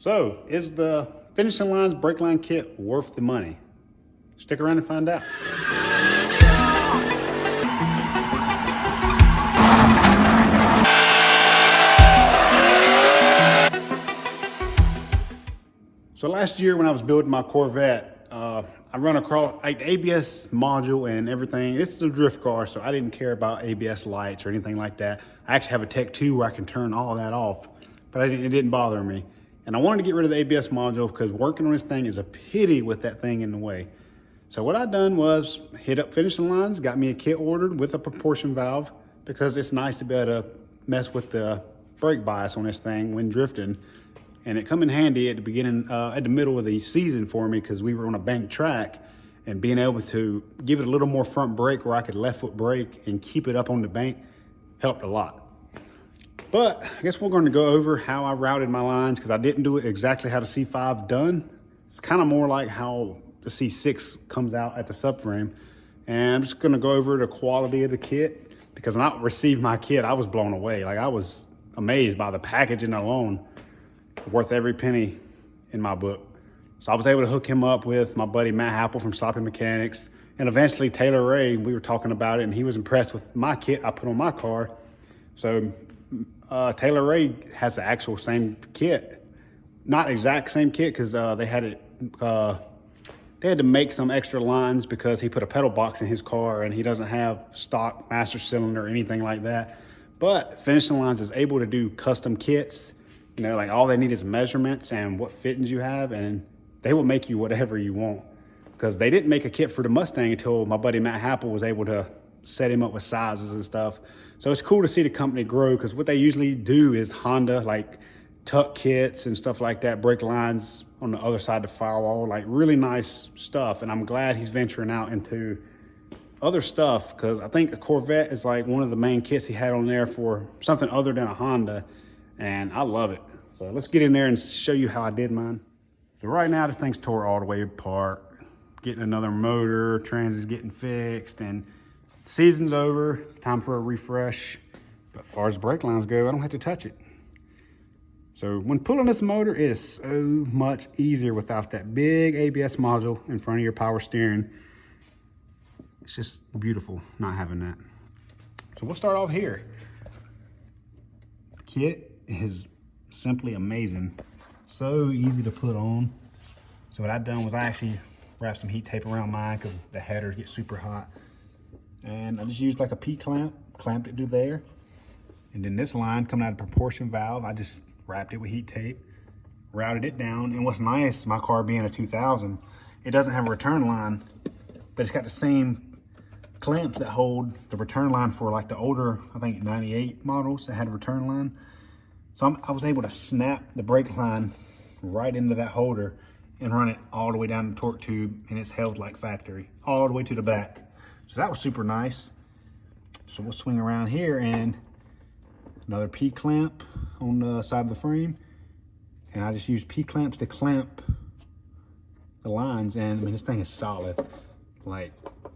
So, is the Finishing Lines brake line kit worth the money? Stick around and find out. So last year when I was building my Corvette, I run across like the ABS module and everything. This is a drift car, so I didn't care about ABS lights or anything like that. I actually have a Tech 2 where I can turn all that off, but it didn't bother me. And I wanted to get rid of the ABS module because working on this thing is a pity with that thing in the way. So what I done was hit up Finishing Lines, got me a kit ordered with a proportion valve because it's nice to be able to mess with the brake bias on this thing when drifting. And it come in handy at the beginning, at the middle of the season for me because we were on a bank track, and being able to give it a little more front brake where I could left foot brake and keep it up on the bank helped a lot. But I guess we're going to go over how I routed my lines because I didn't do it exactly how the C5 done. It's kind of more like how the C6 comes out at the subframe. And I'm just going to go over the quality of the kit because when I received my kit, I was blown away. Like I was amazed by the packaging alone. Worth every penny in my book. So I was able to hook him up with my buddy Matt Happel from Sloppy Mechanics, and eventually Taylor Ray. We were talking about it and he was impressed with my kit I put on my car. So Taylor Ray has the actual same kit, not exact same kit because they had to make some extra lines because he put a pedal box in his car and he doesn't have stock master cylinder or anything like that. But Finishing Lines is able to do custom kits. You know, like all they need is measurements and what fittings you have, and they will make you whatever you want. Because they didn't make a kit for the Mustang until my buddy Matt Happel was able to set him up with sizes and stuff. So it's cool to see the company grow because what they usually do is Honda, like tuck kits and stuff like that, brake lines on the other side of the firewall, like really nice stuff. And I'm glad he's venturing out into other stuff because I think a Corvette is like one of the main kits he had on there for something other than a Honda. And I love it. So let's get in there and show you how I did mine. So right now this thing's tore all the way apart. Getting another motor, trans is getting fixed, and the season's over, time for a refresh. But as far as brake lines go, I don't have to touch it. So when pulling this motor, it is so much easier without that big ABS module in front of your power steering. It's just beautiful not having that. So we'll start off here. The kit is simply amazing, so easy to put on. So what I've done was I actually wrapped some heat tape around mine because the headers get super hot, and I just used like a P-clamp, clamped it to there, and then this line coming out of the proportion valve, I just wrapped it with heat tape, routed it down. And what's nice, my car being a 2000, it doesn't have a return line, but it's got the same clamps that hold the return line for like the older, I think 98 models that had a return line. So I was able to snap the brake line right into that holder and run it all the way down the torque tube, and it's held like factory, all the way to the back. So that was super nice. So we'll swing around here, and another P-clamp on the side of the frame. And I just used P-clamps to clamp the lines, and I mean, this thing is solid, like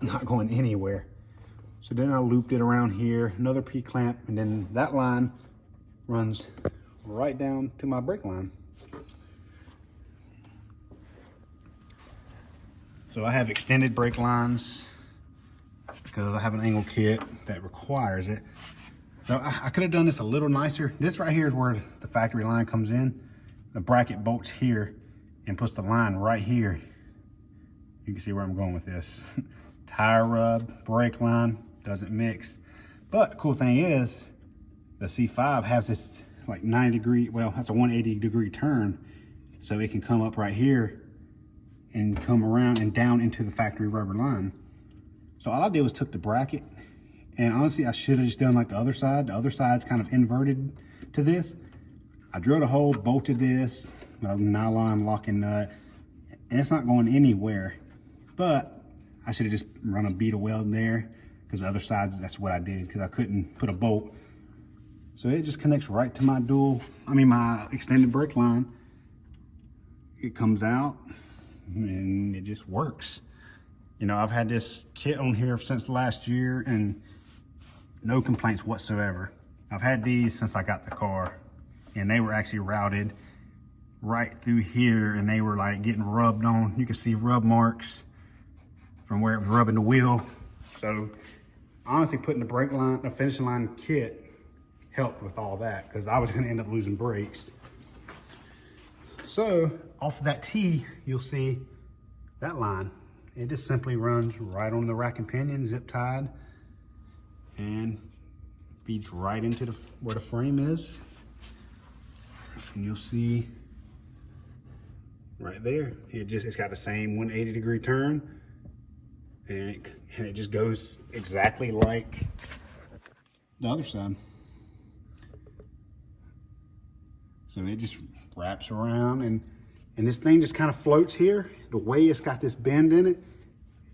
not going anywhere. So then I looped it around here, another P-clamp, and then that line runs right down to my brake line. So I have extended brake lines because I have an angle kit that requires it. So I could have done this a little nicer. This right here is where the factory line comes in. The bracket bolts here and puts the line right here. You can see where I'm going with this. Tire rub, brake line, doesn't mix. But the cool thing is, the C5 has this like 90 degree, well, that's a 180 degree turn. So it can come up right here and come around and down into the factory rubber line. So all I did was took the bracket, and honestly, I should have just done like the other side. The other side's kind of inverted to this. I drilled a hole, bolted this with a nylon locking nut, and it's not going anywhere. But I should have just run a bead of weld in there because the other side, that's what I did because I couldn't put a bolt. So it just connects right to my extended brake line. It comes out and it just works. You know, I've had this kit on here since last year and no complaints whatsoever. I've had these since I got the car, and they were actually routed right through here, and they were like getting rubbed on. You can see rub marks from where it was rubbing the wheel. So honestly, putting the brake line, the finishing line kit helped with all that, because I was gonna end up losing brakes. So off of that T, you'll see that line. It just simply runs right on the rack and pinion, zip tied, and feeds right into where the frame is. And you'll see right there, it's got the same 180-degree turn, and it just goes exactly like the other side. So it just wraps around, and this thing just kind of floats here. The way it's got this bend in it,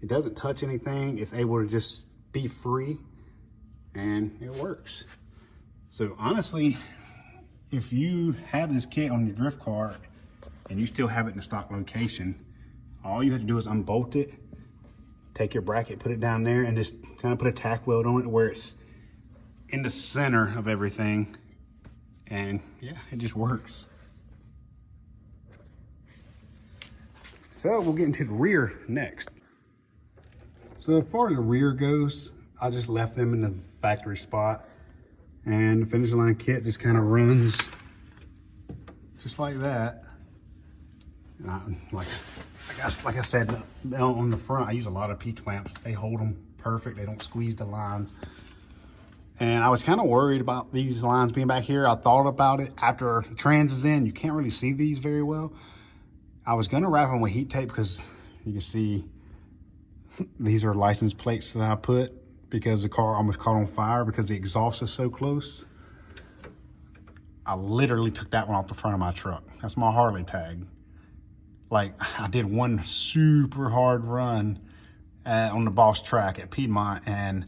it doesn't touch anything. It's able to just be free, and it works. So honestly, if you have this kit on your drift car and you still have it in a stock location, all you have to do is unbolt it, take your bracket, put it down there, and just kind of put a tack weld on it where it's in the center of everything. And yeah, it just works. So we'll get into the rear next. So as far as the rear goes, I just left them in the factory spot, and the finishing line kit just kind of runs just like that. Like I said, on the front, I use a lot of P-clamps. They hold them perfect. They don't squeeze the lines. And I was kind of worried about these lines being back here. I thought about it after trans is in. You can't really see these very well. I was gonna wrap them with heat tape, because you can see these are license plates that I put because the car almost caught on fire because the exhaust is so close. I literally took that one off the front of my truck. That's my Harley tag. Like, I did one super hard run on the Boss track at Piedmont, and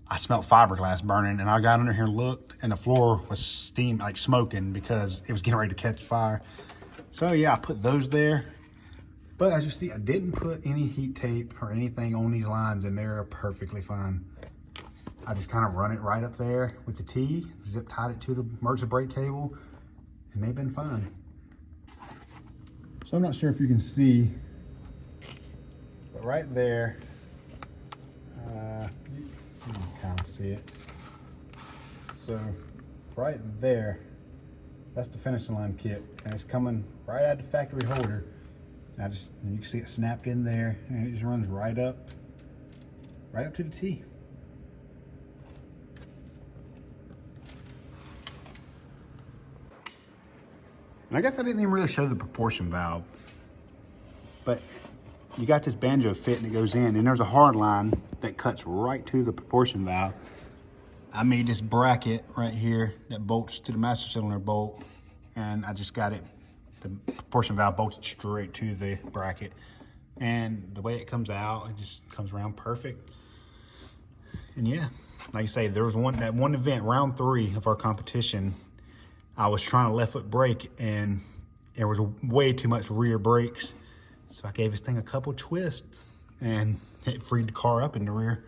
I smelled fiberglass burning, and I got under here and looked, and the floor was steam, like smoking, because it was getting ready to catch fire. So yeah, I put those there. But as you see, I didn't put any heat tape or anything on these lines, and they're perfectly fine. I just kind of run it right up there with the T, zip tied it to the emergency brake cable, and they've been fine. So I'm not sure if you can see, but right there, you can kind of see it. So right there, that's the finishing line kit, and it's coming right out of the factory holder. And you can see it snapped in there, and it just runs right up to the T. And I guess I didn't even really show the proportion valve, but you got this banjo fit and it goes in, and there's a hard line that cuts right to the proportion valve. I made this bracket right here that bolts to the master cylinder bolt, and I just got it, the proportion valve bolted straight to the bracket. And the way it comes out, it just comes around perfect. And yeah, like I say, there was that one event, round 3 of our competition, I was trying to left foot brake, and there was way too much rear brakes. So I gave this thing a couple twists, and it freed the car up in the rear.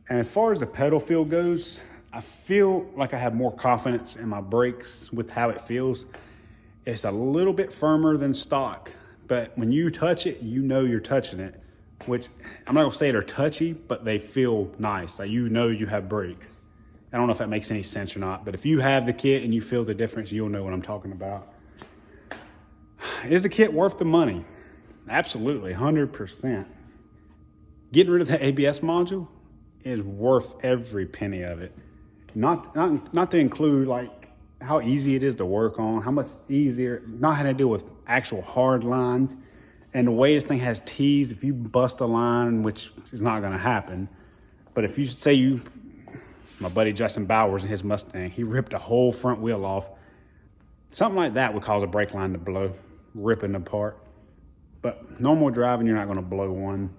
And as far as the pedal feel goes, I feel like I have more confidence in my brakes with how it feels. It's a little bit firmer than stock, but when you touch it, you know you're touching it, which I'm not gonna say they're touchy, but they feel nice. Like, you know you have brakes. I don't know if that makes any sense or not, but if you have the kit and you feel the difference, you'll know what I'm talking about. Is the kit worth the money? Absolutely, 100%. Getting rid of that ABS module is worth every penny of it. Not to include like how easy it is to work on, how much easier, not having to deal with actual hard lines, and the way this thing has T's. If you bust a line, which is not gonna happen, but if you say my buddy Justin Bowers in his Mustang, he ripped a whole front wheel off. Something like that would cause a brake line to blow, ripping apart. But normal driving, you're not gonna blow one.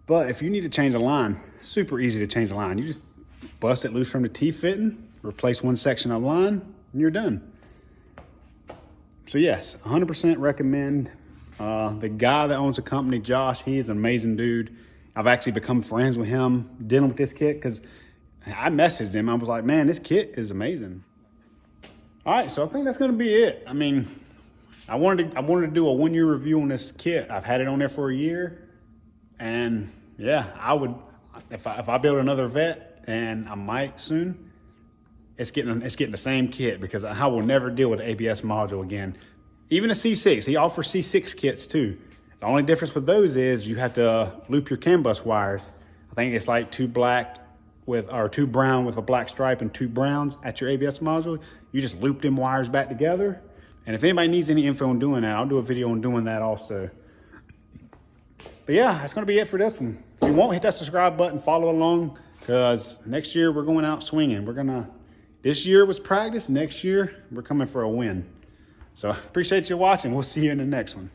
But if you need to change a line, super easy to change a line. You just bust it loose from the T-fitting, replace one section of line, and you're done. So yes, 100% recommend. The guy that owns the company, Josh, he is an amazing dude. I've actually become friends with him dealing with this kit, because I messaged him. I was like, man, this kit is amazing. All right, so I think that's gonna be it. I mean, I wanted to do a 1 year review on this kit. I've had it on there for a year, and yeah, I would, if I build another vet, and I might soon, it's getting the same kit, because I will never deal with the ABS module again. Even a C6, he offers C6 kits too. The only difference with those is you have to loop your CAN bus wires. I think it's like two brown with a black stripe and two browns at your ABS module. You just loop them wires back together. And if anybody needs any info on doing that, I'll do a video on doing that also. But yeah, that's gonna be it for this one. If you want, hit that subscribe button, follow along, because next year we're going out swinging. This year was practice, next year we're coming for a win. So appreciate you watching. We'll see you in the next one.